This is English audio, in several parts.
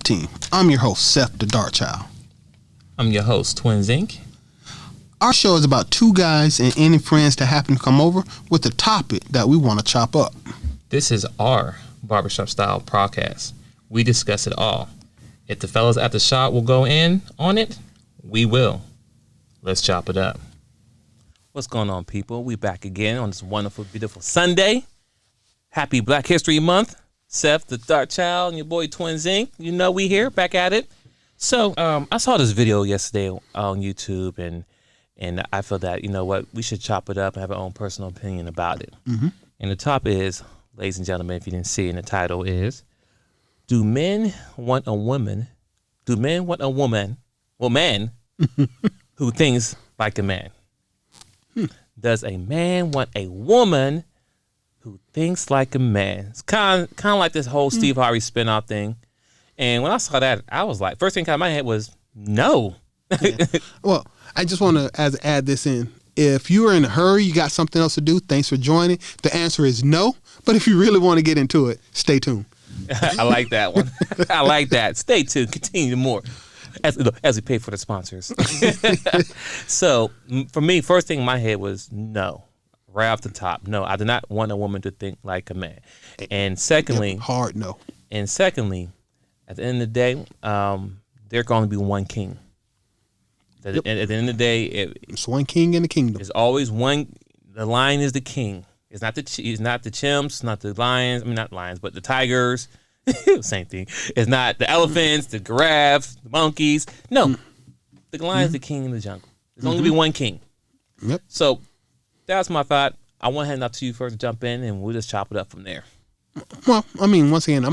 DaChop Team. I'm your host, Seth the Dark Child. I'm your host, Twins Inc. Our show is about two guys and any friends that happen to come over with a topic that we want to chop up. This is our barbershop style podcast. We discuss it all. If the fellas at the shop will go in on it, we will. Let's chop it up. What's going on, people? We back again on this wonderful, beautiful Sunday. Happy Black History Month. Seth, the Dark Child, and your boy Twins Inc. You know we here, back at it. So I saw this video yesterday on YouTube, and I feel that, you know what, we should chop it up and have our own personal opinion about it. Mm-hmm. And the top is, ladies and gentlemen, if you didn't see, and the title is, Do men want a woman who thinks like a man? Does a man want a woman who thinks like a man? It's kind of like this whole Steve Harvey spinoff thing. And when I saw that, I was like, first thing came to my head was no. Yeah. Well, I just want to add this in. If you are in a hurry, you got something else to do, thanks for joining. The answer is no. But if you really want to get into it, stay tuned. I like that one. I like that. Stay tuned. Continue more as we pay for the sponsors. So for me, first thing in my head was no. Right off the top, no. I do not want a woman to think like a man. And secondly, hard no. And secondly, at the end of the day, there's going to be one king. At the end of the day, it's one king in the kingdom. It's always one. The lion is the king. It's not the chimps, not the lions. I mean, not lions, but the tigers. Same thing. It's not the elephants, the giraffes, the monkeys. No, the lion is the king in the jungle. There's only be one king. Yep. So that's my thought. I want to hand out to you first to jump in, and we'll just chop it up from there. Well, I mean, once again,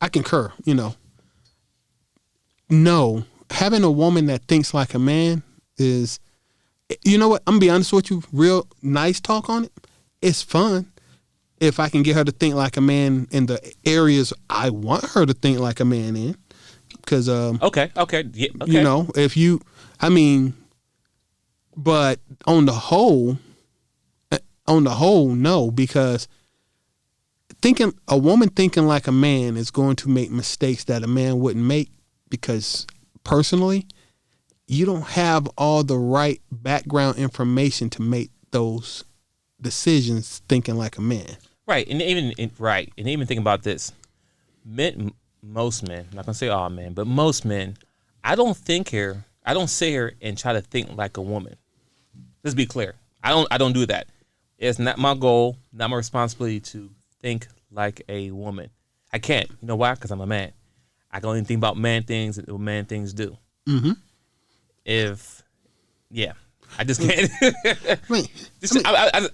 I concur. You know, no, having a woman that thinks like a man is, you know what? I'm gonna be honest with you. Real nice talk on it. It's fun if I can get her to think like a man in the areas I want her to think like a man in. Because okay. Yeah, okay. You know, but on the whole, no, because a woman thinking like a man is going to make mistakes that a man wouldn't make, because personally, you don't have all the right background information to make those decisions thinking like a man. Right, and even think about this. Most men, I'm not gonna say all men, but most men, I don't sit here and try to think like a woman. Let's be clear. I don't do that. It's not my goal, not my responsibility to think like a woman. I can't. You know why? Because I'm a man. I can only think about man things and what man things do. Mm-hmm. I just can't.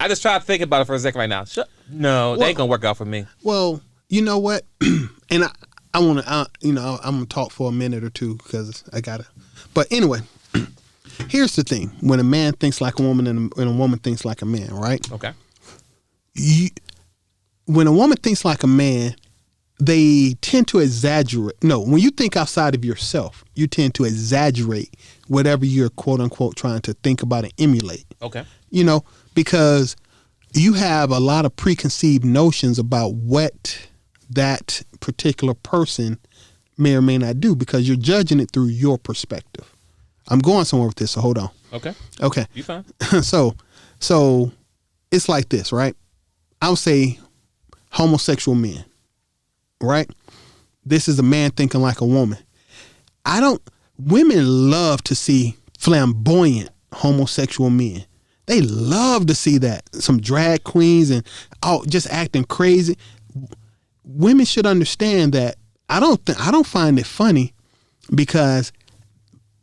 I just try to think about it for a second right now. They ain't gonna work out for me. Well, you know what? And I want to, I'm gonna talk for a minute or two because I gotta. But anyway, here's the thing: when a man thinks like a woman and a woman thinks like a man, right? Okay. When a woman thinks like a man, they tend to exaggerate. No, when you think outside of yourself, you tend to exaggerate whatever you're quote unquote trying to think about and emulate. Okay. You know, because you have a lot of preconceived notions about what that particular person may or may not do because you're judging it through your perspective. I'm going somewhere with this, so hold on. Okay. You fine. So it's like this, right? I would say homosexual men. Right? This is a man thinking like a woman. Women love to see flamboyant homosexual men. They love to see that. Some drag queens and just acting crazy. Women should understand that I don't find it funny because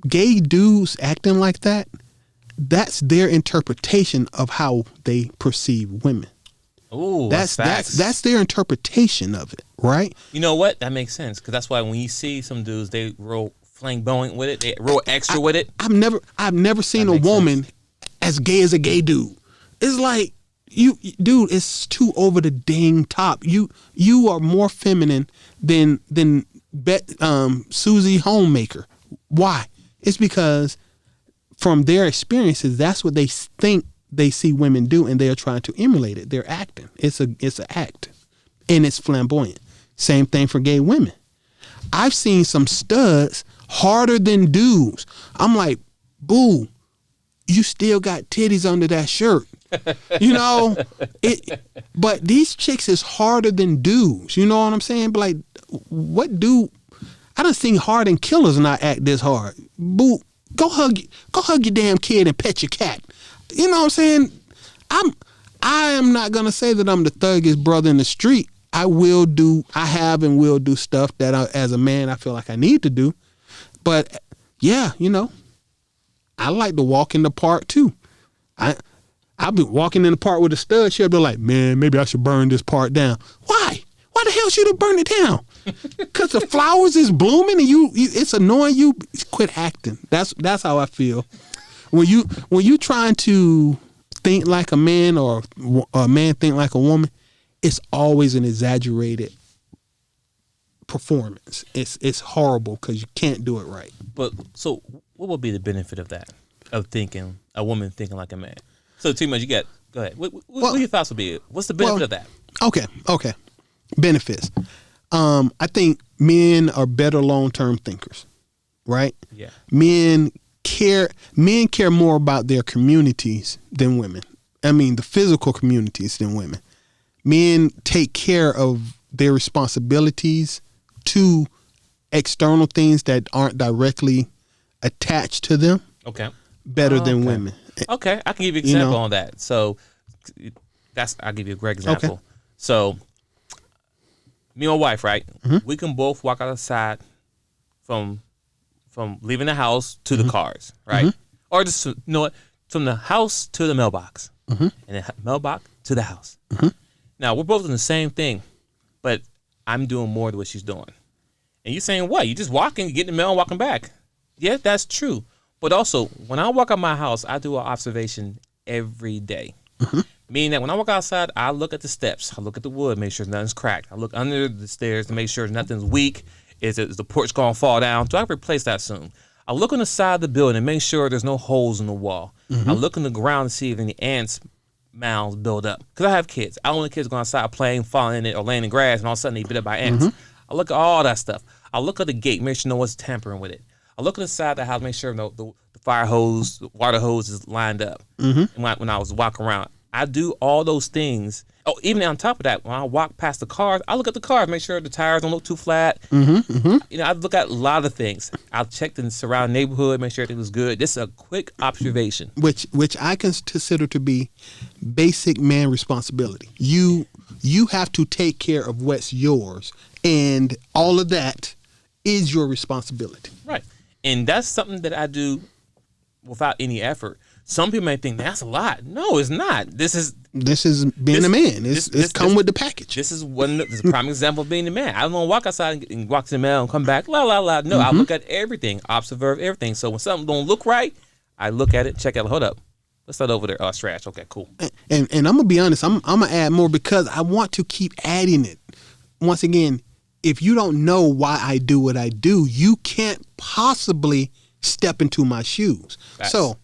gay dudes acting like that, that's their interpretation of how they perceive women. Ooh, that's their interpretation of it, right? You know what? That makes sense because that's why when you see some dudes, they real flamboyant with it, they real extra with it. I've never seen a woman as gay as a gay dude. It's like dude, it's too over the dang top. You are more feminine than Susie Homemaker. Why? It's because from their experiences, that's what they think they see women do, and they're trying to emulate it. They're acting. It's an act, and it's flamboyant. Same thing for gay women. I've seen some studs harder than dudes. I'm like, boo, you still got titties under that shirt. You know, but these chicks is harder than dudes. You know what I'm saying? But like, what dude? I done seen hardened killers not act this hard. Boo, go hug your damn kid and pet your cat. You know what I'm saying? I am not gonna say that I'm the thuggish brother in the street. I have and will do stuff that as a man I feel like I need to do. But yeah, you know, I like to walk in the park too. I've been walking in the park with a stud. She'll be like, man, maybe I should burn this part down. Why? Why the hell should I burn it down? Because the flowers is blooming and you it's annoying you. Quit acting. That's how I feel. When you trying to think like a man or a man think like a woman, it's always an exaggerated performance. It's horrible because you can't do it right. But so what would be the benefit of that? Of thinking a woman thinking like a man? So too much. Go ahead. What your thoughts would be? What's the benefit of that? Okay. Benefits. I think men are better long-term thinkers, right? Yeah. Men care more about their communities than women. I mean, the physical communities than women. Men take care of their responsibilities to external things that aren't directly attached to them. Okay. Better than women. Okay, I can give you an example on that. So I'll give you a great example. Okay. So me and my wife, right? Mm-hmm. We can both walk outside from leaving the house to the cars, right? Mm-hmm. Or just from the house to the mailbox, and the mailbox to the house. Mm-hmm. Now we're both doing the same thing, but I'm doing more than what she's doing. And you're saying what? You just walking, getting the mail, and walking back. Yeah, that's true. But also, when I walk out my house, I do an observation every day. Mm-hmm. Meaning that when I walk outside, I look at the steps. I look at the wood, make sure nothing's cracked. I look under the stairs to make sure nothing's weak. Is the porch going to fall down? Do I have to replace that soon? I look on the side of the building and make sure there's no holes in the wall. Mm-hmm. I look on the ground to see if any ants mounds build up. Because I have kids. I don't want kids going outside playing, falling in it, or laying in grass, and all of a sudden they bit up by ants. Mm-hmm. I look at all that stuff. I look at the gate, make sure no one's tampering with it. I look at the side of the house, make sure the fire hose, the water hose is lined up. Mm-hmm. And when I was walking around, I do all those things. Oh, even on top of that, when I walk past the cars, I look at the cars, make sure the tires don't look too flat. Mm-hmm. Mm-hmm. You know, I look at a lot of things. I'll check the surrounding neighborhood, make sure everything was good. This is a quick observation. Which I consider to be basic man responsibility. You have to take care of what's yours, and all of that is your responsibility. Right. And that's something that I do without any effort. Some people may think that's a lot. No, it's not. This is being a man. It's come with the package. This is a prime example of being a man. I don't want to walk outside and walk to the mail and come back. La la la. No, I look at everything, observe everything. So when something don't look right, I look at it, check out. Hold up, let's start over there. Oh, it's trash. Okay, cool. And I'm gonna be honest. I'm gonna add more because I want to keep adding it. Once again, if you don't know why I do what I do, you can't possibly step into my shoes. Facts. So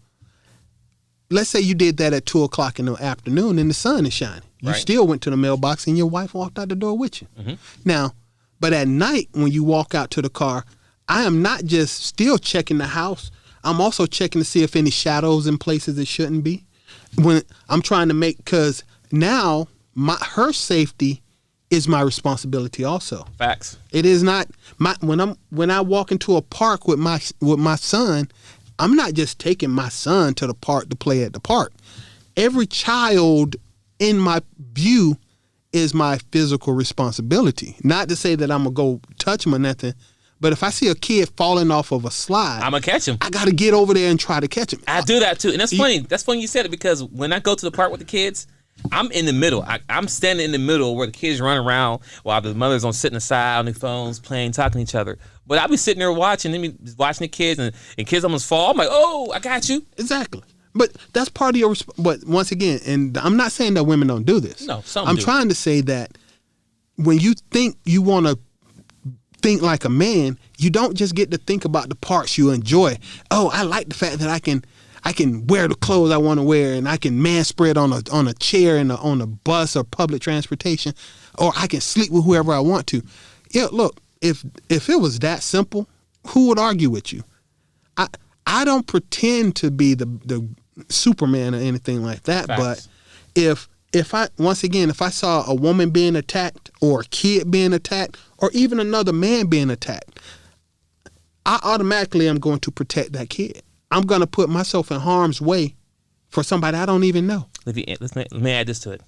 let's say you did that at 2:00 in the afternoon and the sun is shining. You still went to the mailbox and your wife walked out the door with you. Mm-hmm. Now, but at night when you walk out to the car, I am not just still checking the house. I'm also checking to see if any shadows in places it shouldn't be. When I'm trying to because now her safety is my responsibility also. Facts. It is not when I walk into a park with my son, I'm not just taking my son to the park to play at the park. Every child in my view is my physical responsibility. Not to say that I'm going to go touch him or nothing, but if I see a kid falling off of a slide, I'm going to catch him. I got to get over there and try to catch him. I do that too. And that's funny. That's funny you said it because when I go to the park with the kids, I'm in the middle. I'm standing in the middle where the kids run around while the mothers on sitting aside on their phones, playing, talking to each other. But I'll be sitting there watching the kids, and kids almost fall. I'm like, oh, I got you. Exactly. But that's part of your. But once again, and I'm not saying that women don't do this. No, some I'm do. trying to say that when you think you want to think like a man, you don't just get to think about the parts you enjoy. Oh, I like the fact that I can wear the clothes I want to wear, and I can man spread on a chair on a bus or public transportation, or I can sleep with whoever I want to. Yeah, look, if it was that simple, who would argue with you? I don't pretend to be the Superman or anything like that. Facts. But if I saw a woman being attacked or a kid being attacked or even another man being attacked, I automatically am going to protect that kid. I'm going to put myself in harm's way for somebody I don't even know. Let me add this to it.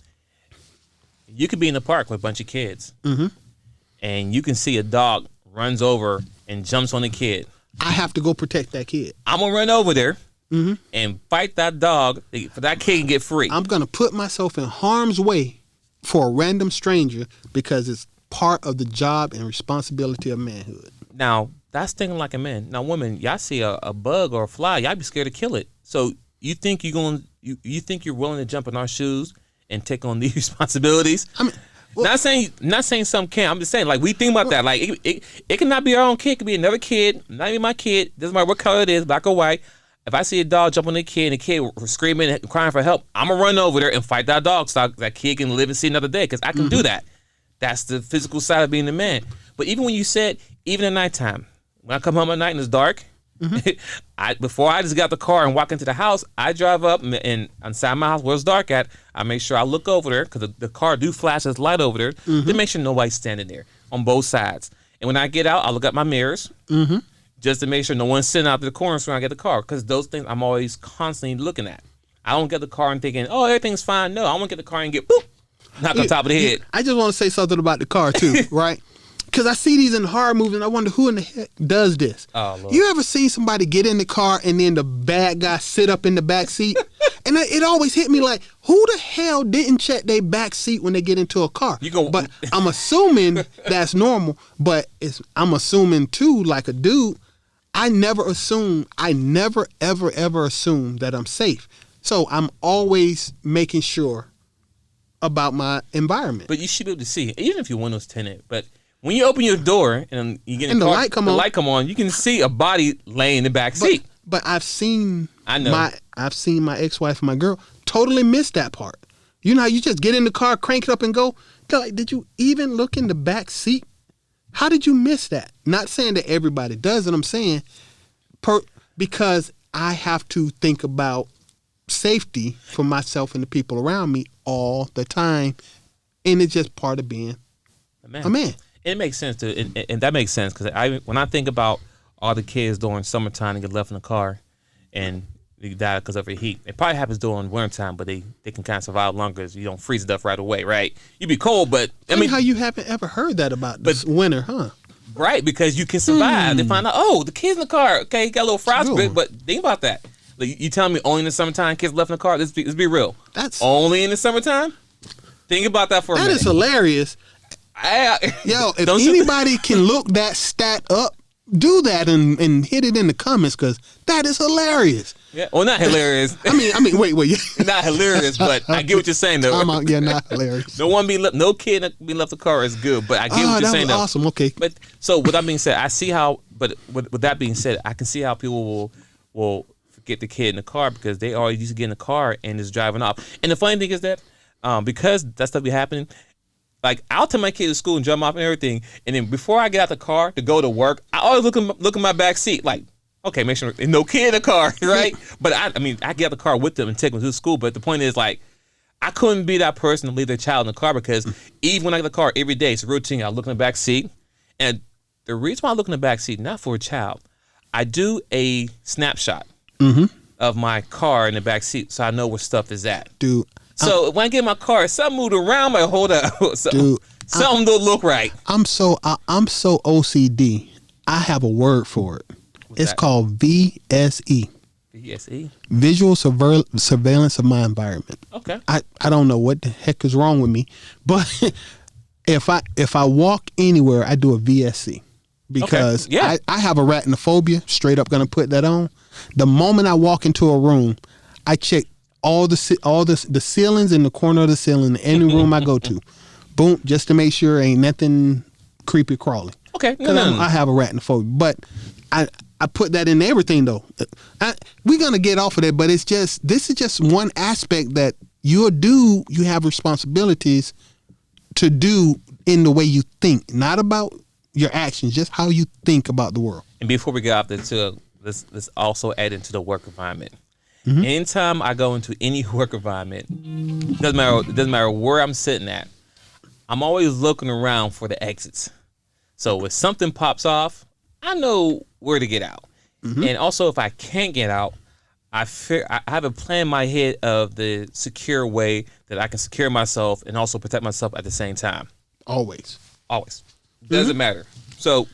You could be in the park with a bunch of kids, and you can see a dog runs over and jumps on the kid. I have to go protect that kid. I'm going to run over there and fight that dog for that kid can get free. I'm going to put myself in harm's way for a random stranger because it's part of the job and responsibility of manhood. Now, that's thinking like a man. Now, women, y'all see a bug or a fly, y'all be scared to kill it. So you think you think you're willing to jump in our shoes and take on these responsibilities? I mean, well, not saying some can't. I'm just saying, like, we think about that. Like, it cannot be our own kid. It could be another kid, not even my kid. Doesn't matter what color it is, black or white. If I see a dog jump on the kid and the kid screaming and crying for help, I'm going to run over there and fight that dog so that kid can live and see another day because I can do that. That's the physical side of being a man. But even when you said, even at nighttime, when I come home at night and it's dark, before I just got the car and walk into the house, I drive up and inside my house where it's dark at, I make sure I look over there because the car do flash its light over there to make sure nobody's standing there on both sides. And when I get out, I look at my mirrors just to make sure no one's sitting out to the corners when I get the car because those things I'm always constantly looking at. I don't get the car and thinking, oh, everything's fine. No, I want to get the car and get boop, knock on top of the head. I just want to say something about the car too, right? Because I see these in horror movies and I wonder who in the heck does this. Oh, Lord. You ever seen somebody get in the car and then the bad guy sit up in the back seat? And it always hit me like, who the hell didn't check their back seat when they get into a car? But I'm assuming that's normal. But I'm assuming too, like a dude, I never ever assume that I'm safe. So I'm always making sure about my environment. But you should be able to see, even if your window's tinted, but when you open your door and you get in the car, light come on, you can see a body laying in the back seat. But I've seen my ex-wife and my girl totally miss that part. You know how you just get in the car, crank it up and go? They're like, did you even look in the back seat? How did you miss that? Not saying that everybody does it. I'm saying because I have to think about safety for myself and the people around me all the time. And it's just part of being a man. It makes sense and that makes sense because when I think about all the kids during summertime and get left in the car and they die because of the heat, it probably happens during wintertime, but they can kind of survive longer because you don't freeze stuff right away, right? You be cold, but I mean, how you haven't ever heard that about this winter, huh? Right, because you can survive. They find out, oh, the kids in the car, okay, got a little frostbite, but think about that. Like, you telling me only in the summertime kids left in the car? Let's be real. That's only in the summertime. Think about that for a minute. That is hilarious. Yo, if anybody can look that stat up, do that and hit it in the comments because that is hilarious. Yeah, well, not hilarious. I mean, wait. Not hilarious, but I get what you're saying though. Not hilarious. No kid being left the car is good, but I get what you're saying though. Awesome. Okay. But so with that being said, I see how. But with that being said, I can see how people will forget the kid in the car because they always used to get in the car and just driving off. And the funny thing is that because that stuff be happening. Like, I'll take my kid to school and jump off and everything, and then before I get out the car to go to work, I always look in my back seat, like, okay, make sure there's no kid in the car, right? But I get out the car with them and take them to school. But the point is, like, I couldn't be that person to leave their child in the car because even when I get in the car every day, it's a routine. I look in the back seat, and the reason why I look in the back seat, not for a child, I do a snapshot of my car in the back seat so I know where stuff is at. Dude. So when I get in my car, something moved around. Like, hold up, something don't look right. I'm so OCD. I have a word for it. It's called VSE. VSE. Visual surveillance of my environment. Okay. I don't know what the heck is wrong with me, but if I walk anywhere, I do a VSE because I have arachnophobia. Straight up, gonna put that on. The moment I walk into a room, I check all the ceilings in the corner of the ceiling, any room I go to, boom, just to make sure ain't nothing creepy crawling. Okay, I have arachnophobia, but I put that in everything though. We're gonna get off of that, but this is just one aspect that you have responsibilities to do in the way you think, not about your actions, just how you think about the world. And before we get off this, let's also add into the work environment. Anytime I go into any work environment, doesn't matter where I'm sitting at, I'm always looking around for the exits. So if something pops off, I know where to get out. And also, if I can't get out, I have a plan in my head of the secure way that I can secure myself and also protect myself at the same time. Always. Doesn't matter. So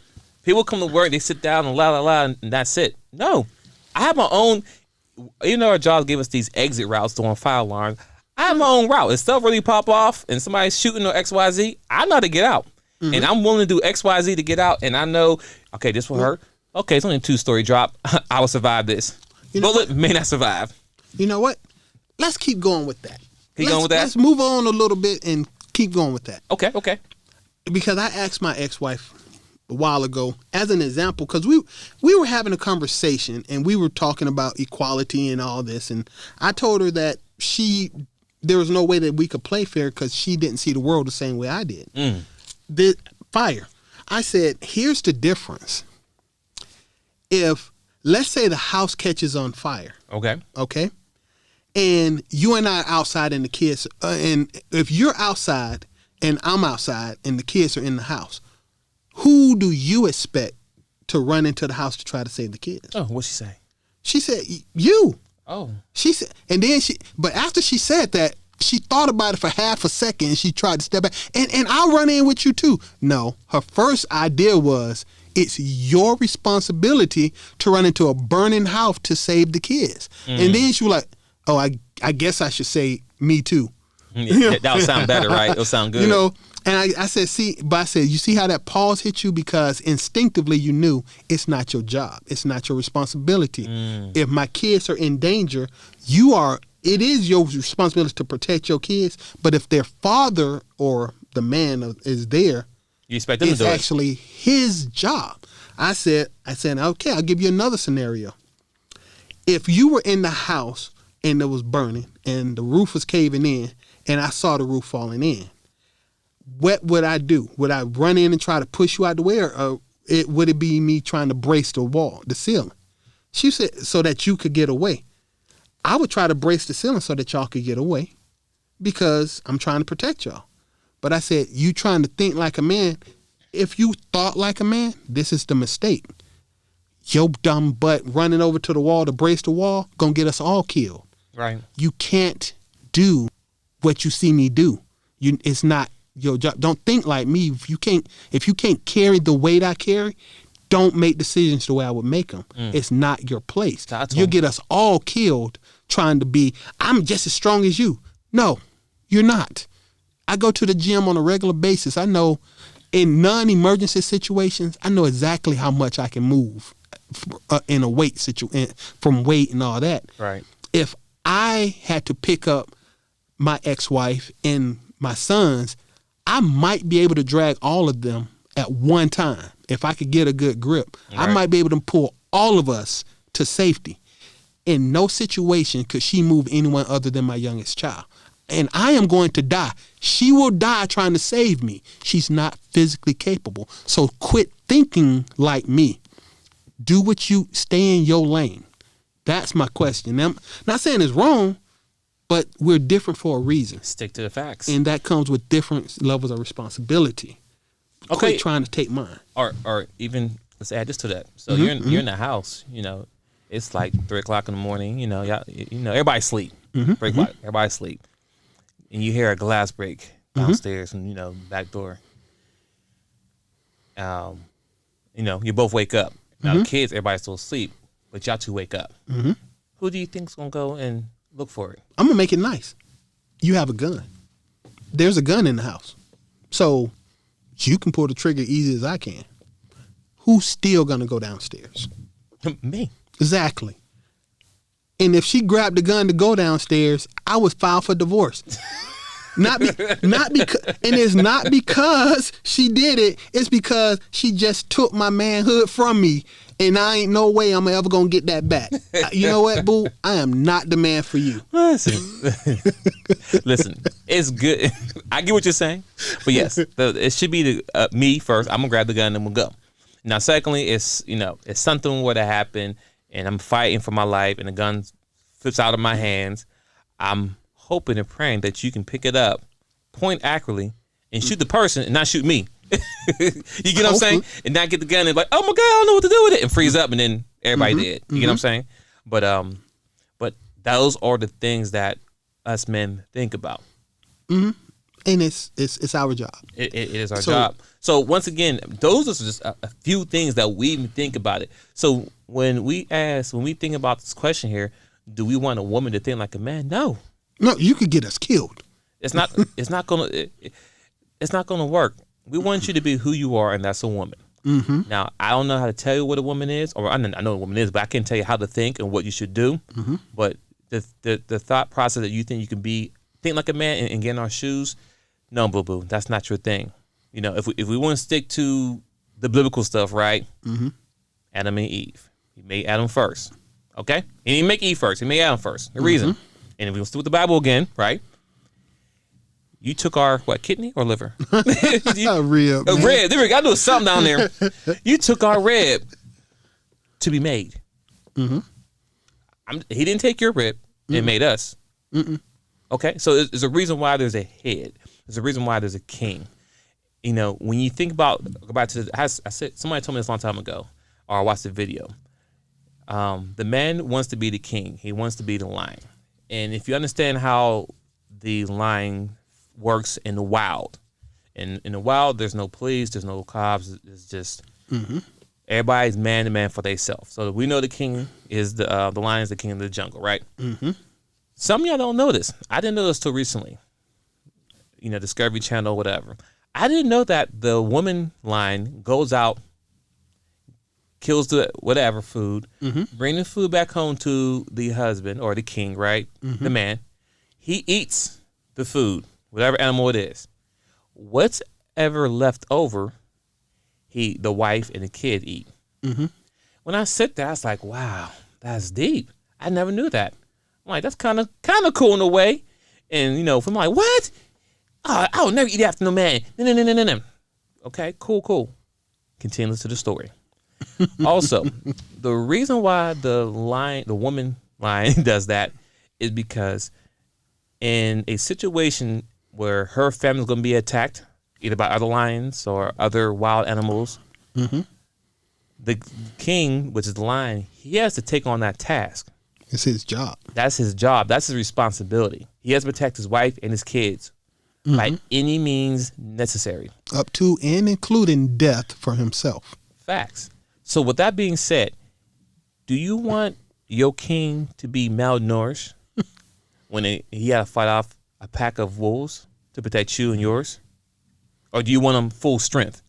people come to work, they sit down and la, and that's it. No, I have my own. Even though our jobs give us these exit routes during fire alarms, I have my own route. If stuff really pop off and somebody's shooting or XYZ, I know how to get out. And I'm willing to do XYZ to get out. And I know, okay, this will hurt. Okay, it's only a 2-story drop. I will survive this. Bullet may not survive. You know what? Let's keep going with that. Let's move on a little bit and keep going with that. Okay. Because I asked my ex-wife a while ago as an example, because we were having a conversation and we were talking about equality and all this, and I told her that there was no way that we could play fair because she didn't see the world the same way I did. The fire. I said, here's the difference. If, let's say the house catches on fire. Okay? And you and I are outside and the kids, and if you're outside and I'm outside and the kids are in the house, who do you expect to run into the house to try to save the kids? Oh, what'd she say? She said, you. Oh. She said, and then but after she said that, she thought about it for half a second and she tried to step back. And I'll run in with you too. No, her first idea was, it's your responsibility to run into a burning house to save the kids. And then she was like, oh, I guess I should say me too. That would sound better, right? It'll sound good. And I said, you see how that pause hit you? Because instinctively you knew it's not your job. It's not your responsibility. If my kids are in danger, it is your responsibility to protect your kids. But if their father or the man is there, you expect them to do it's actually his job. I said, okay, I'll give you another scenario. If you were in the house and it was burning and the roof was caving in and I saw the roof falling in, what would I do? Would I run in and try to push you out the way, or would it be me trying to brace the ceiling? She said, so that you could get away. I would try to brace the ceiling so that y'all could get away because I'm trying to protect y'all. But I said, you trying to think like a man. If you thought like a man, this is the mistake. Your dumb butt running over to the wall to brace the wall gonna get us all killed. Right. You can't do what you see me do. It's not your job. Don't think like me. If you can't carry the weight I carry, don't make decisions the way I would make them. It's not your place. You'll get us all killed trying to be, I'm just as strong as you. No, you're not. I go to the gym on a regular basis. I know in non-emergency situations, I know exactly how much I can move in a weight situation, from weight and all that. Right. If I had to pick up my ex-wife and my sons, I might be able to drag all of them at one time. If I could get a good grip, right, I might be able to pull all of us to safety. In no situation could she move anyone other than my youngest child. And I am going to die. She will die trying to save me. She's not physically capable. So quit thinking like me. Stay in your lane. That's my question. Now, I'm not saying it's wrong, but we're different for a reason. Stick to the facts. And that comes with different levels of responsibility. Okay. Quit trying to take mine. Or even, let's add this to that. So you're in the house, it's like 3:00 in the morning, everybody sleep. Everybody sleep. And you hear a glass break downstairs and, back door. You both wake up. Now the kids, everybody's still asleep, but y'all two wake up. Who do you think's gonna go and look for it? I'm gonna make it nice. You have a gun. There's a gun in the house. So you can pull the trigger easy as I can. Who's still gonna go downstairs? Me. Exactly. And if she grabbed the gun to go downstairs, I would file for divorce. Not because, and it's not because she did it. It's because she just took my manhood from me and I ain't no way I'm ever gonna get that back. You know what, boo? I am not the man for you. Listen, it's good. I get what you're saying, but yes, it should be me first. I'm gonna grab the gun and we'll go. Now, secondly, it's something were to happen, and I'm fighting for my life, and the gun flips out of my hands. I'm hoping and praying that you can pick it up, point accurately, and shoot the person, and not shoot me. You get what I'm saying? And not get the gun and like, oh my God, I don't know what to do with it, and freeze up, and then everybody dead. You get what I'm saying? But those are the things that us men think about. And it's our job. It is our job. So once again, those are just a few things that we even think about it. So when we think about this question here, do we want a woman to think like a man? No, you could get us killed. It's not gonna work. We want you to be who you are, and that's a woman. Now, I don't know how to tell you what a woman is, or I know what a woman is, but I can't tell you how to think and what you should do. But the thought process that you think you can think like a man and get in our shoes, no, boo boo, that's not your thing. You know, if we want to stick to the biblical stuff, right? Adam and Eve. He made Adam first. Okay? He didn't make Eve first. He made Adam first. The reason. And if we stick with the Bible again, right? You took our, kidney or liver? Rib. Rib. There we go. I knew something down there. You took our rib to be made. He didn't take your rib and made us. Okay? So there's a reason why there's a head. There's a reason why there's a king. You know, when you think about, go back to I said, somebody told me this a long time ago, or I watched the video. The man wants to be the king. He wants to be the lion. And if you understand how the lion works in the wild, in the wild, there's no police, there's no cops. It's just everybody's man to man for themselves. So we know the king is the lion is the king of the jungle, right? Some of y'all don't know this. I didn't know this till recently. You know, Discovery Channel, whatever. I didn't know that the woman lion goes out, kills the whatever food, bring the food back home to the husband or the king, right? The man. He eats the food, whatever animal it is. What's ever left over, the wife and the kid eat. When I sit there, I was like, wow, that's deep. I never knew that. I'm like, that's kind of cool in a way. And, you know, I'm like, what? Oh, I would never eat after no man. No. Okay, cool. Continue to the story. Also, the reason why the woman lion does that is because in a situation where her family is going to be attacked, either by other lions or other wild animals, the king, which is the lion, he has to take on that task. It's his job. That's his job. That's his responsibility. He has to protect his wife and his kids by any means necessary. Up to and including death for himself. Facts. So with that being said, do you want your king to be malnourished when he had to fight off a pack of wolves to protect you and yours? Or do you want him full strength?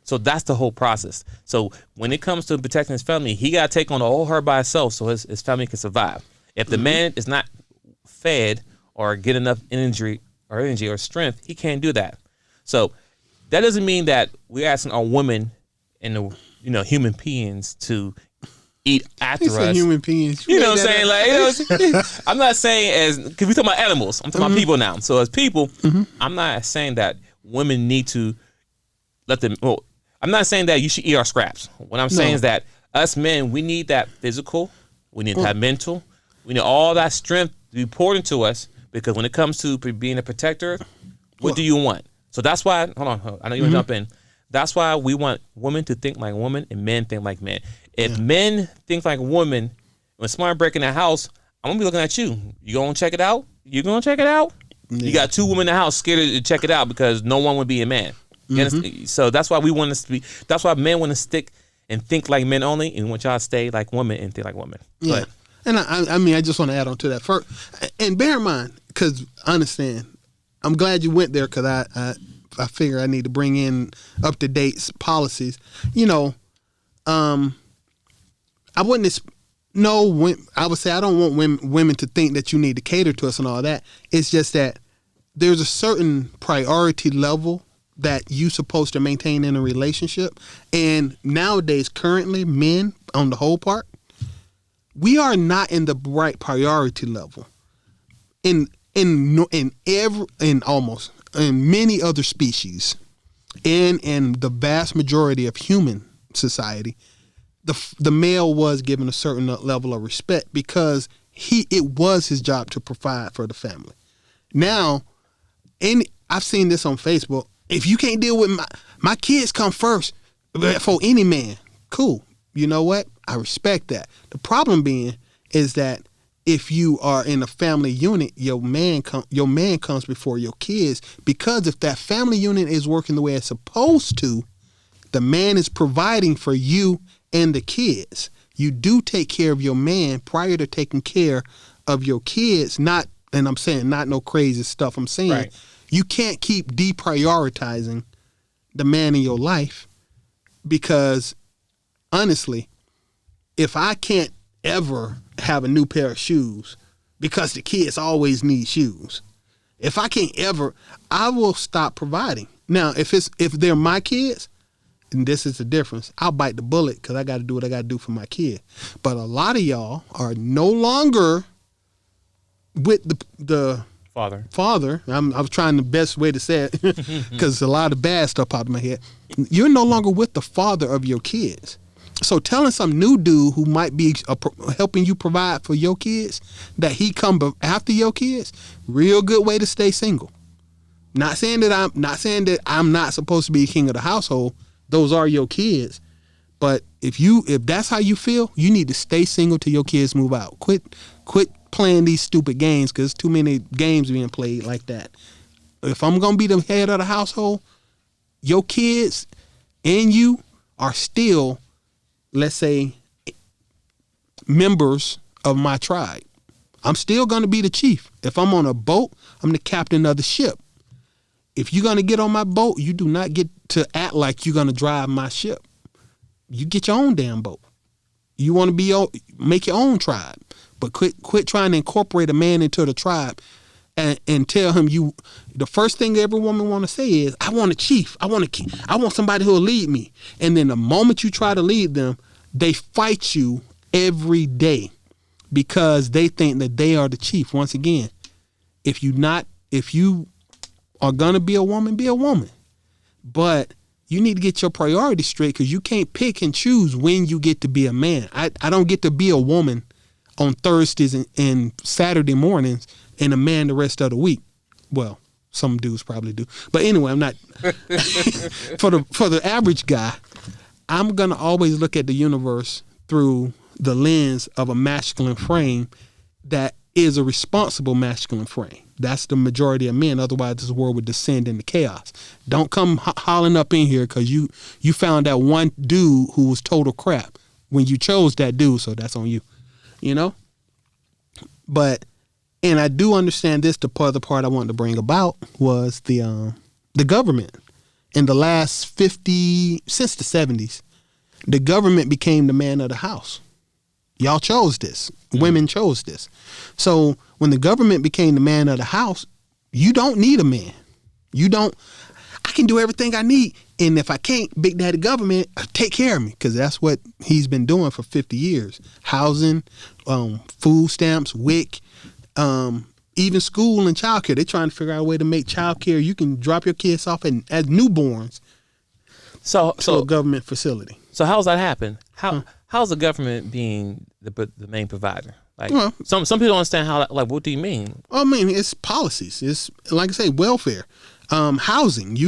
So that's the whole process. So when it comes to protecting his family, he got to take on the whole herd by himself so his family can survive. If the man is not fed or get enough energy or strength, he can't do that. So that doesn't mean that we're asking our women and the human beings to eat after us. Human beings. You know what I'm saying? Like, I'm not saying because we're talking about animals. I'm talking about people now. So as people, I'm not saying that women need to let them. Well, I'm not saying that you should eat our scraps. What I'm saying is that us men, we need that physical, we need that mental, we need all that strength to be poured into us, because when it comes to being a protector, what do you want? So that's why, hold on, I know you want to jump in. That's why we want women to think like women and men think like men. If men think like women, when somebody break in the house, I'm going to be looking at you. You going to check it out? You going to check it out? You got two women in the house scared to check it out because no one would be a man. So that's why we want us to be. That's why men want to stick and think like men only, and want y'all to stay like women and think like women. Yeah, but, and I mean, I just want to add on to that first, and bear in mind, because I understand. I'm glad you went there, because I figure I need to bring in up to date policies. You know, I wouldn't. No, I would say I don't want women to think that you need to cater to us and all that. It's just that there's a certain priority level that you supposed to maintain in a relationship. And nowadays, currently, men on the whole part, we are not in the right priority level. In many other species, and in the vast majority of human society, the male was given a certain level of respect because it was his job to provide for the family. Now, I've seen this on Facebook. If you can't deal with my kids come first for any man, cool. You know what? I respect that. The problem being is that if you are in a family unit, your man comes before your kids, because if that family unit is working the way it's supposed to, the man is providing for you and the kids. You do take care of your man prior to taking care of your kids. Not, and I'm saying not no crazy stuff. I'm saying Right. You can't keep deprioritizing the man in your life, because honestly, if I can't ever have a new pair of shoes because the kids always need shoes, if I can't ever, I will stop providing. Now, if they're my kids, and this is the difference, I'll bite the bullet because I got to do what I got to do for my kid. But a lot of y'all are no longer with the father. I was trying the best way to say it because a lot of bad stuff popped in my head. You're no longer with the father of your kids. So telling some new dude who might be helping you provide for your kids that he come after your kids, real good way to stay single. Not saying that I'm not supposed to be king of the household. Those are your kids. But if that's how you feel, you need to stay single till your kids move out. Quit playing these stupid games, because too many games being played like that. If I'm gonna be the head of the household, your kids and you are still, let's say, members of my tribe. I'm still gonna be the chief. If I'm on a boat, I'm the captain of the ship. If you're gonna get on my boat, you do not get to act like you're gonna drive my ship. You get your own damn boat. You want to make your own tribe, but quit trying to incorporate a man into the tribe and tell him the first thing every woman want to say is, I want a chief. I want somebody who will lead me. And then the moment you try to lead them, they fight you every day because they think that they are the chief. Once again, if you are gonna be a woman, but you need to get your priorities straight, because you can't pick and choose when you get to be a man. I don't get to be a woman on Thursdays and Saturday mornings and a man the rest of the week. Well, some dudes probably do. But anyway, I'm not. For the average guy, I'm going to always look at the universe through the lens of a masculine frame that is a responsible masculine frame. That's the majority of men. Otherwise, this world would descend into chaos. Don't come hollering up in here because you found that one dude who was total crap when you chose that dude. So that's on you, you know. But, and I do understand this. The other part I wanted to bring about was the government. In the last since the 70s, the government became the man of the house. Y'all chose this. Women chose this. So when the government became the man of the house, you don't need a man. I can do everything I need. And if I can't, Big Daddy government, take care of me. Because that's what he's been doing for 50 years. Housing, food stamps, WIC, even school and childcare. They're trying to figure out a way to make childcare. You can drop your kids off as newborns to a government facility. So how's that happen? How's the government being the main provider? Like, some people don't understand how. Like, what do you mean? I mean, it's policies. It's, like I say, welfare, housing.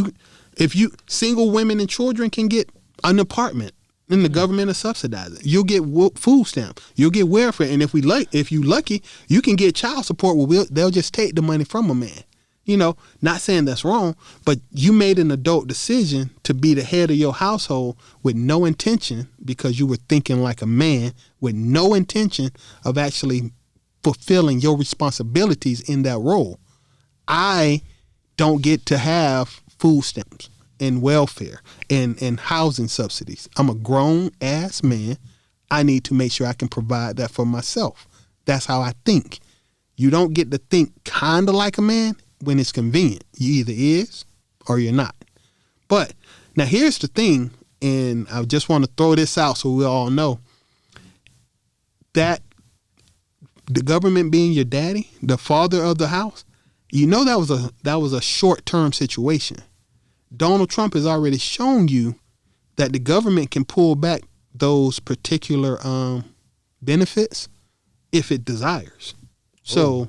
If single women and children can get an apartment, and the government is subsidizing. You'll get food stamp. You'll get welfare, and if you lucky, you can get child support. Well, they'll just take the money from a man. You know, not saying that's wrong, but you made an adult decision to be the head of your household with no intention, because you were thinking like a man, with no intention of actually fulfilling your responsibilities in that role. I don't get to have food stamps and welfare and housing subsidies. I'm a grown ass man. I need to make sure I can provide that for myself. That's how I think. You don't get to think kind of like a man when it's convenient. You either is or you're not. But now here's the thing, and I just want to throw this out so we all know that the government being your daddy, the father of the house, you know that was a short-term situation. Donald Trump has already shown you that the government can pull back those particular benefits if it desires. So,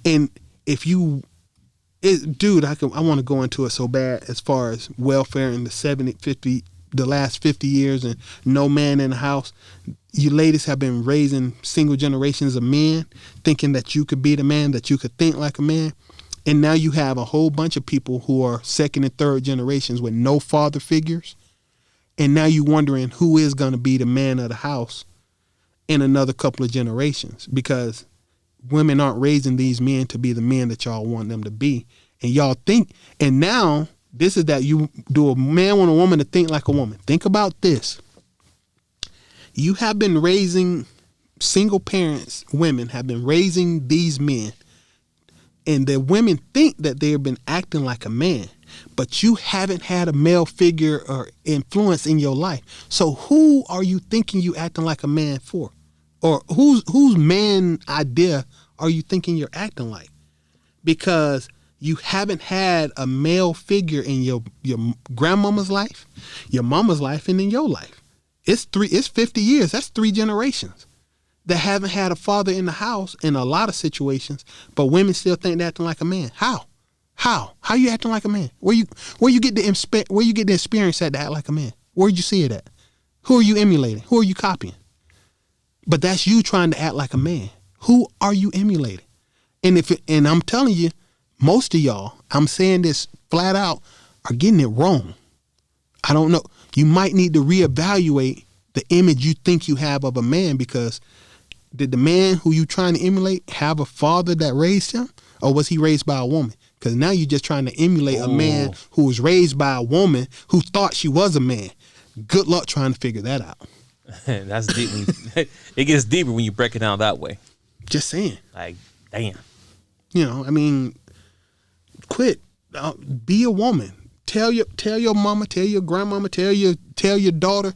and if you, dude, I want to go into it so bad as far as welfare in the last 50 years and no man in the house. You ladies have been raising single generations of men, thinking that you could be the man, that you could think like a man. And now you have a whole bunch of people who are second and third generations with no father figures. And now you're wondering who is going to be the man of the house in another couple of generations, because women aren't raising these men to be the men that y'all want them to be. And y'all think, and now this is that you do a man want a woman to think like a woman. Think about this. You have been raising single parents, women have been raising these men, and the women think that they've been acting like a man, but you haven't had a male figure or influence in your life. So who are you thinking you acting like a man for? Or whose man idea are you thinking you're acting like? Because you haven't had a male figure in your grandmama's life, your mama's life, and in your life. It's 50 years. That's 3 generations that haven't had a father in the house in a lot of situations, but women still think they're acting like a man. How you acting like a man? Where you get the experience at to act like a man? Where'd you see it at? Who are you emulating? Who are you copying? But that's you trying to act like a man. Who are you emulating? And I'm telling you, most of y'all, I'm saying this flat out, are getting it wrong. I don't know. You might need to reevaluate the image you think you have of a man, because did the man who you trying to emulate have a father that raised him, or was he raised by a woman? Because now you're just trying to emulate a man who was raised by a woman who thought she was a man. Good luck trying to figure that out. That's deep. It gets deeper when you break it down that way. Just saying. Like, damn. You know, I mean, quit. Be a woman. Tell your mama, tell your grandmama, tell your daughter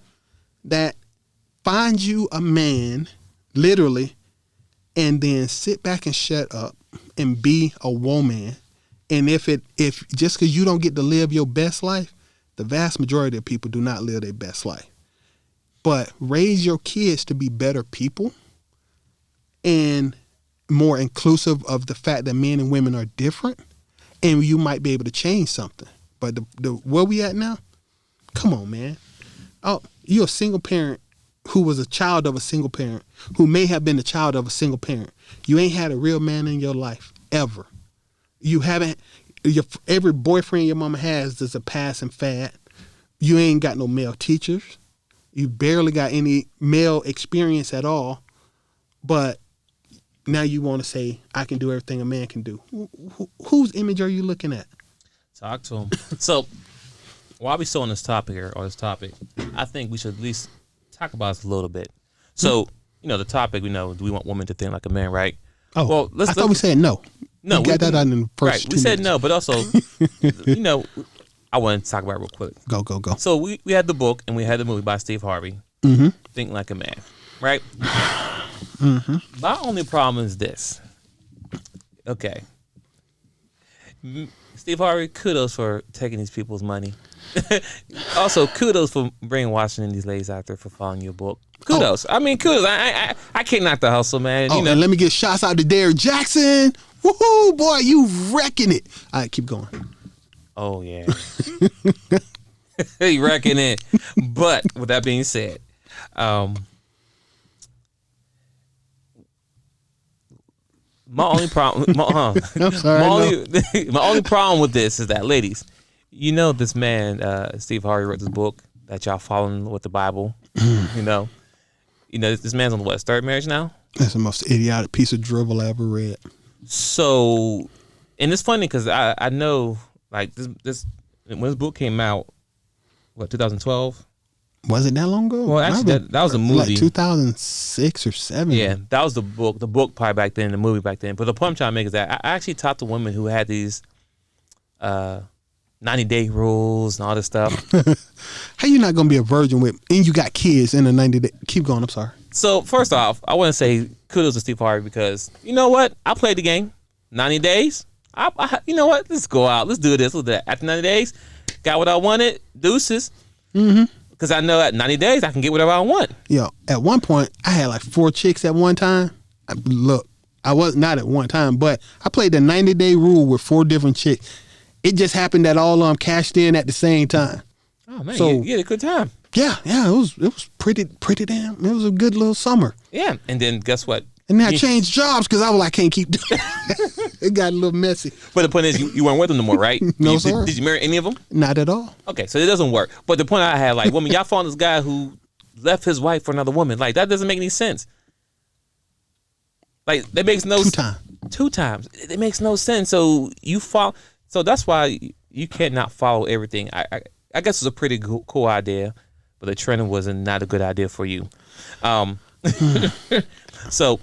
that find you a man, literally, and then sit back and shut up and be a woman. And if just because you don't get to live your best life, the vast majority of people do not live their best life. But raise your kids to be better people and more inclusive of the fact that men and women are different, and you might be able to change something. But the where we at now? Come on, man. Oh, you're a single parent who was a child of a single parent, who may have been the child of a single parent. You ain't had a real man in your life ever. You haven't. Every boyfriend your mama has is a passing fad. You ain't got no male teachers. You barely got any male experience at all. But now you want to say, I can do everything a man can do. Whose image are you looking at? Talk to him. So, while we still on this topic, I think we should at least talk about this a little bit. So, the topic, do we want women to think like a man, right? Oh, well, I thought we said no. No, we got that out in the first right. We said no, but also, I want to talk about it real quick. Go. So we had the book and we had the movie by Steve Harvey, Think Like a Man, right? My only problem is this. Okay. Steve Harvey, kudos for taking these people's money. Also, kudos for brainwashing these ladies out there for following your book. Kudos. I mean, kudos. I can't knock the hustle, man. And let me get shots out to Derrick Jackson. Woohoo, boy, you wrecking it. All right, keep going. Oh, yeah. You wrecking it. But with that being said, my only problem, my only problem with this is that, ladies, this man, Steve Harvey, wrote this book that y'all following with the Bible. This man's on his 3rd marriage now. That's the most idiotic piece of drivel I ever read. So, and it's funny because I know, like, this when this book came out, 2012? Was it that long ago? Well, actually, that was a movie. Like 2006 or 7. Yeah, that was the book. The book probably back then, the movie back then. But the point I'm trying to make is that I actually talked to women who had these 90-day rules and all this stuff. How you not gonna be a virgin and you got kids in a 90-day? Keep going. I'm sorry. So first off, I want to say kudos to Steve Harvey because you know what? I played the game. 90 days. You know what? Let's go out. Let's do this. Let's do that. After 90 days, got what I wanted. Deuces. Because I know at 90 days I can get whatever I want. Yo, at one point I had like 4 chicks at one time. Look, I was not at one time, but I played the 90-day rule with 4 different chicks. It just happened that all of them cashed in at the same time. Oh man, so, you had a good time. Yeah, it was pretty damn. It was a good little summer. Yeah, and then guess what? And then I changed jobs because I was like, I can't keep doing it. It got a little messy. But the point is, you weren't with them no more, right? No, sir. Did you marry any of them? Not at all. Okay, so it doesn't work. But the point I had, like, woman, y'all found this guy who left his wife for another woman. Like, that doesn't make any sense. Like, that makes no sense. 2 times. It makes no sense. So you follow. So that's why you cannot follow everything. I guess it's a pretty cool idea, but the trend was not a good idea for you. So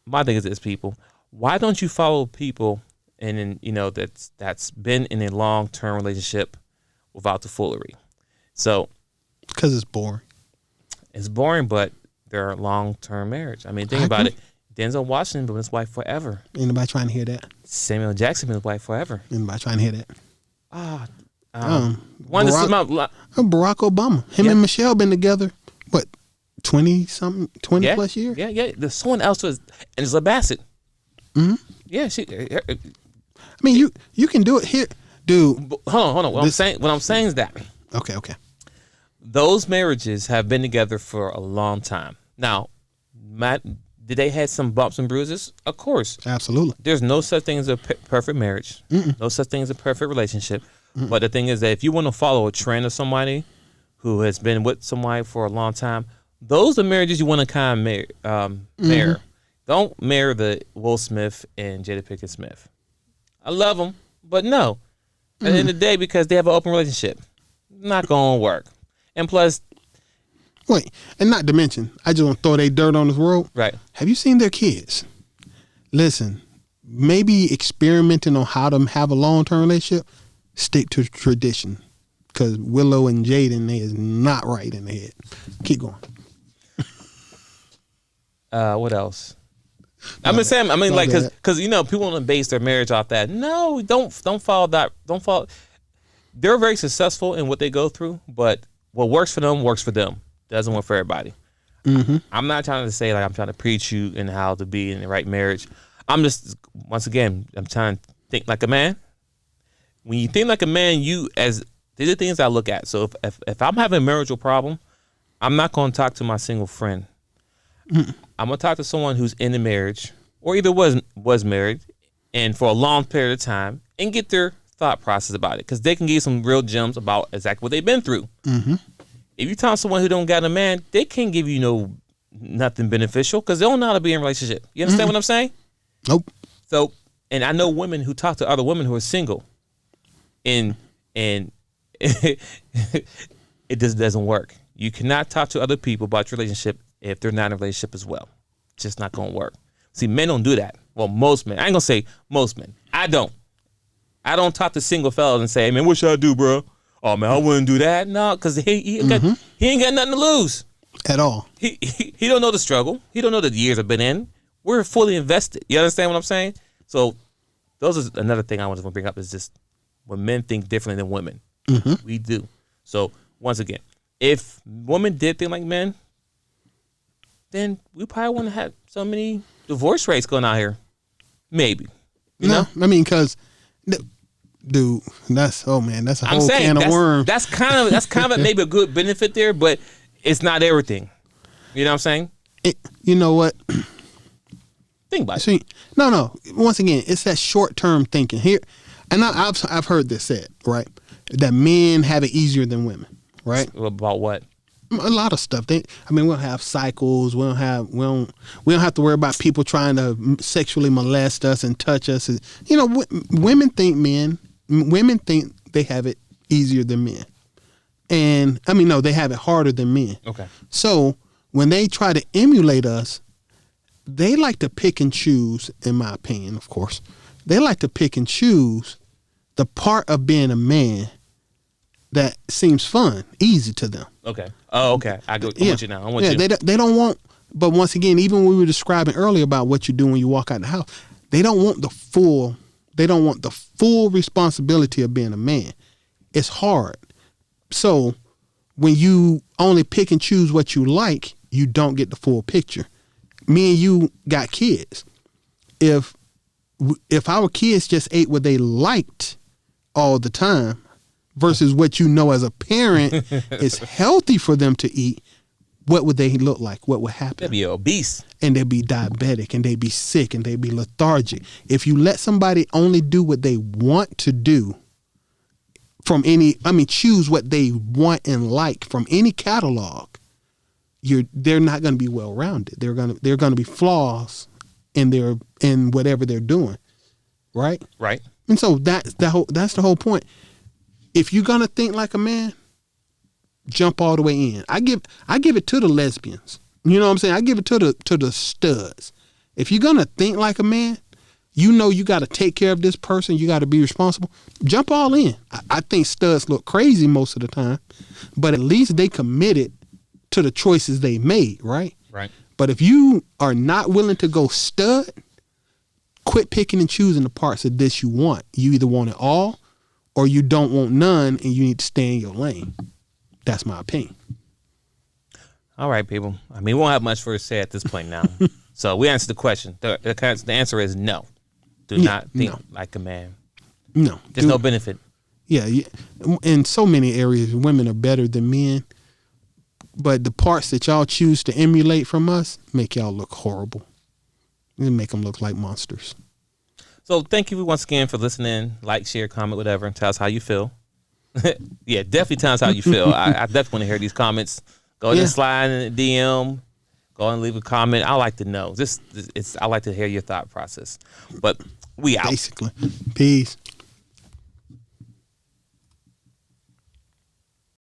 my thing is this, people. Why don't you follow people and that's been in a long-term relationship without the foolery? So because it's boring. It's boring, but they're a long-term marriage. I mean, think about it. Denzel Washington been with his wife forever. Anybody trying to hear that? Samuel Jackson been with his wife forever. Anybody trying to hear that? Barack Obama. Him and Michelle been together, what, 20 plus years? Yeah. There's someone else was Angela Bassett. Mm-hmm. Yeah, I mean, you can do it here, dude. Hold on. What I'm saying is that. Okay. Those marriages have been together for a long time. Now, did they have some bumps and bruises? Of course. Absolutely. There's no such thing as a perfect marriage. No such thing as a perfect relationship. But the thing is that if you want to follow a trend of somebody who has been with somebody for a long time, those are marriages you want to kind of marry. Don't marry the Will Smith and Jada Pinkett Smith. I love them, but no. At the end of the day, because they have an open relationship, not going to work. And plus... Wait, and not to mention, I just want to throw their dirt on this world. Right. Have you seen their kids? Listen, maybe experimenting on how to have a long-term relationship, stick to tradition. Because Willow and Jaden, they is not right in the head. Keep going. What else? Because people want to base their marriage off that. No, don't follow that. Don't follow. They're very successful in what they go through, but what works for them works for them. Doesn't work for everybody. I'm not trying to say like I'm trying to preach you in how to be in the right marriage. I'm just once again I'm trying to think like a man. When you think like a man, these are things I look at. So if I'm having a marital problem, I'm not going to talk to my single friend. I'm going to talk to someone who's in a marriage or either was married and for a long period of time and get their thought process about it because they can give you some real gems about exactly what they've been through. If you tell someone who don't got a man, they can't give you nothing beneficial because they don't know how to be in a relationship. You understand what I'm saying? Nope. So, and I know women who talk to other women who are single, and it just doesn't work. You cannot talk to other people about your relationship if they're not in a relationship as well. It's just not going to work. See, men don't do that. Well, most men. I ain't going to say most men. I don't talk to single fellas and say, hey, man, what should I do, bro? Oh man, I wouldn't do that. No, because he ain't got nothing to lose at all. He don't know the struggle. He don't know the years I've been in. We're fully invested. You understand what I'm saying? So, those is another thing I want to bring up is just when men think differently than women. We do. So once again, if women did think like men, then we probably wouldn't have so many divorce rates going out here. Maybe. You know? I mean, because. Dude, that's a whole can of worms. That's kind of maybe a good benefit there, but it's not everything. You know what I'm saying? You know what? Think about it. No. Once again, it's that short term thinking here, and I've heard this said right that men have it easier than women, right? About what? A lot of stuff. We don't have cycles. We don't have to worry about people trying to sexually molest us and touch us. Women think they have it easier than men. And they have it harder than men. Okay. So when they try to emulate us, they like to pick and choose, in my opinion, of course. They like to pick and choose the part of being a man that seems fun, easy to them. Okay. Oh, okay. I want you now. I want you. They don't want. But once again, even when we were describing earlier about what you do when you walk out the house, they don't want the full. They don't want the full responsibility of being a man. It's hard. So when you only pick and choose what you like, you don't get the full picture. Me and you got kids. If our kids just ate what they liked all the time versus what you know as a parent is healthy for them to eat, what would they look like? What would happen? They'd be obese. And they'd be diabetic and they'd be sick and they'd be lethargic. If you let somebody only do what they want to do choose what they want and like from any catalog, they're not going to be well rounded. They're going to be flaws in whatever they're doing. Right? Right. And so that's the whole point. If you're going to think like a man, jump all the way in. I give it to the lesbians. You know what I'm saying? I give it to the studs. If you're gonna think like a man, you know you got to take care of this person. You got to be responsible. Jump all in. I think studs look crazy most of the time, but at least they committed to the choices they made. Right. Right. But if you are not willing to go stud, quit picking and choosing the parts of this you want. You either want it all, or you don't want none, and you need to stay in your lane. That's my opinion. All right, people. I mean, we won't have much for to say at this point now. So we answered the question. The answer is no. Do not think like a man. No. There's no benefit. Yeah. In so many areas, women are better than men. But the parts that y'all choose to emulate from us make y'all look horrible. They make them look like monsters. So thank you once again for listening. Like, share, comment, whatever, and tell us how you feel. Yeah, definitely tell us how you feel. I definitely want to hear these comments. Go ahead and slide in the DM. Go ahead and leave a comment. I like to know. I like to hear your thought process. But we out. Basically. Peace.